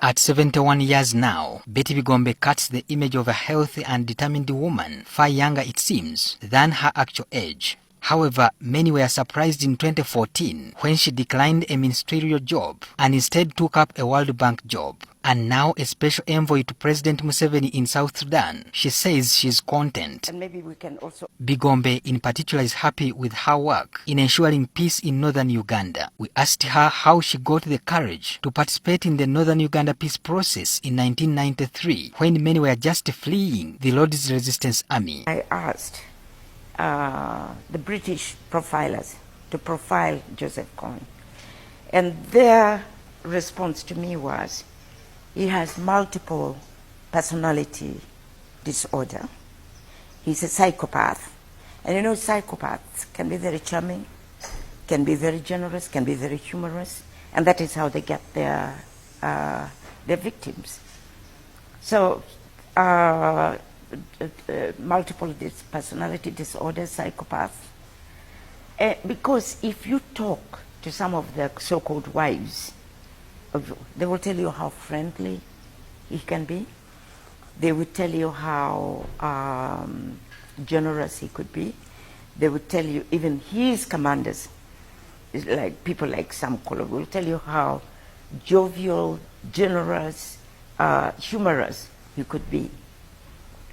At 71 years now, Betty Bigombe cuts the image of a healthy and determined woman, far younger it seems, than her actual age. However, many were surprised in 2014 when she declined a ministerial job and instead took up a World Bank job. And now a special envoy to President Museveni in South Sudan, she says she's content. And maybe we can also... Bigombe in particular is happy with her work in ensuring peace in northern Uganda. We asked her how she got the courage to participate in the northern Uganda peace process in 1993 when many were just fleeing the Lord's Resistance Army. I asked the British profilers to profile Joseph Kony, and their response to me was, he has multiple personality disorder. He's a psychopath. And you know, psychopaths can be very charming, can be very generous, can be very humorous, and that is how they get their victims. So, multiple personality disorder, psychopath. Because if you talk to some of the so-called wives, they will tell you how friendly he can be. They will tell you how generous he could be. They will tell you, even his commanders, like people like Sam Kolo, will tell you how jovial, generous, humorous he could be.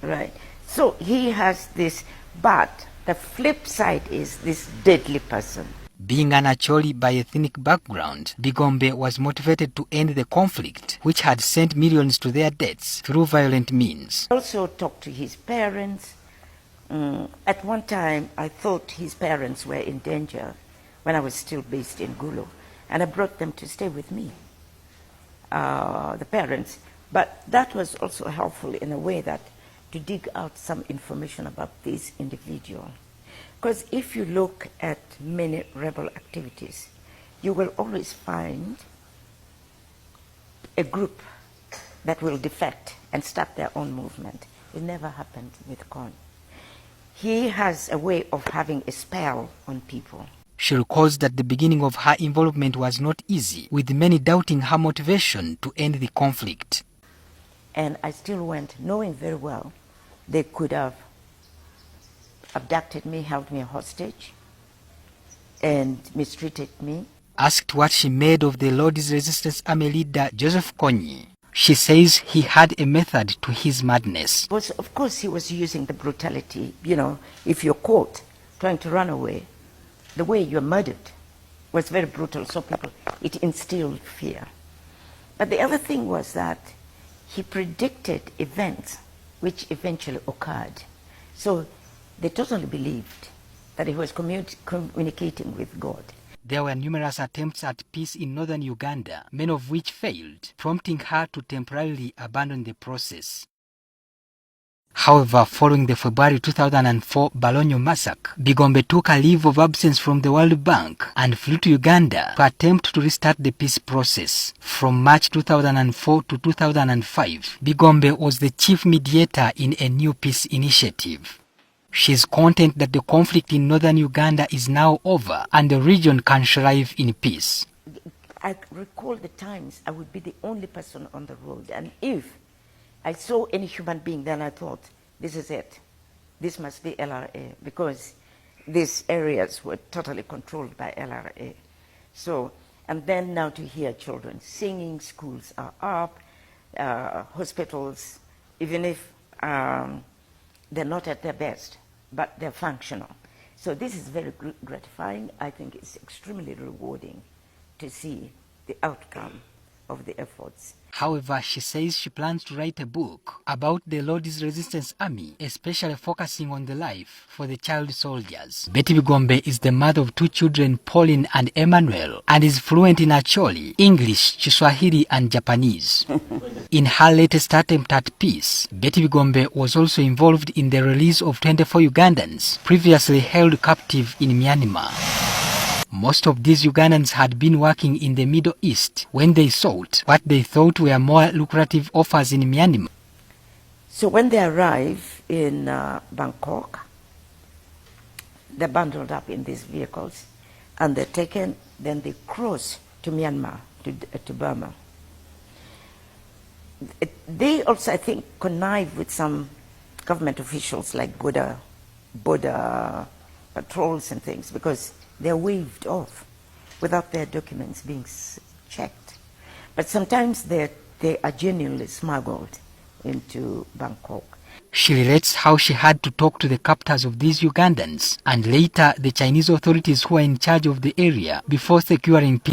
Right? So he has this, but the flip side is this deadly person. Being an Acholi by ethnic background, Bigombe was motivated to end the conflict, which had sent millions to their deaths through violent means. I also talked to his parents. At one time, I thought his parents were in danger when I was still based in Gulu, and I brought them to stay with me, the parents. But that was also helpful in a way that to dig out some information about this individual. Because if you look at many rebel activities, you will always find a group that will defect and start their own movement. It never happened with Kony. He has a way of having a spell on people. She recalls that the beginning of her involvement was not easy, with many doubting her motivation to end the conflict. And I still went, knowing very well they could have abducted me, held me hostage, and mistreated me. Asked what she made of the Lord's Resistance Army leader Joseph Kony, she says he had a method to his madness. Of course he was using the brutality. You know, if you're caught trying to run away, the way you're murdered was very brutal, so people, it instilled fear. But the other thing was that he predicted events which eventually occurred. So they totally believed that he was communicating with God. There were numerous attempts at peace in northern Uganda, many of which failed, prompting her to temporarily abandon the process. However, following the February 2004 Balonyo massacre, Bigombe took a leave of absence from the World Bank and flew to Uganda to attempt to restart the peace process. From March 2004 to 2005, Bigombe was the chief mediator in a new peace initiative. She is content that the conflict in northern Uganda is now over and the region can thrive in peace. I recall the times I would be the only person on the road, and if I saw any human being, then I thought, this is it. This must be LRA, because these areas were totally controlled by LRA. So, and then now to hear children singing, schools are up, hospitals, even if they're not at their best, but they're functional. So this is very gratifying. I think it's extremely rewarding to see the outcome of the efforts. However, she says she plans to write a book about the Lord's Resistance Army, especially focusing on the life for the child soldiers. Betty Bigombe is the mother of 2 children, Pauline and Emmanuel, and is fluent in Acholi, English, Kiswahili, and Japanese. In her latest attempt at peace, Betty Bigombe was also involved in the release of 24 Ugandans previously held captive in Myanmar. Most of these Ugandans had been working in the Middle East when they sought what they thought were more lucrative offers in Myanmar. So when they arrive in Bangkok, they're bundled up in these vehicles and they're taken, then they cross to Myanmar, to Burma. They also, I think, connive with some government officials like border patrols and things, because they're waved off without their documents being checked. But sometimes they are genuinely smuggled into Bangkok. She relates how she had to talk to the captors of these Ugandans and later the Chinese authorities who are in charge of the area before securing peace.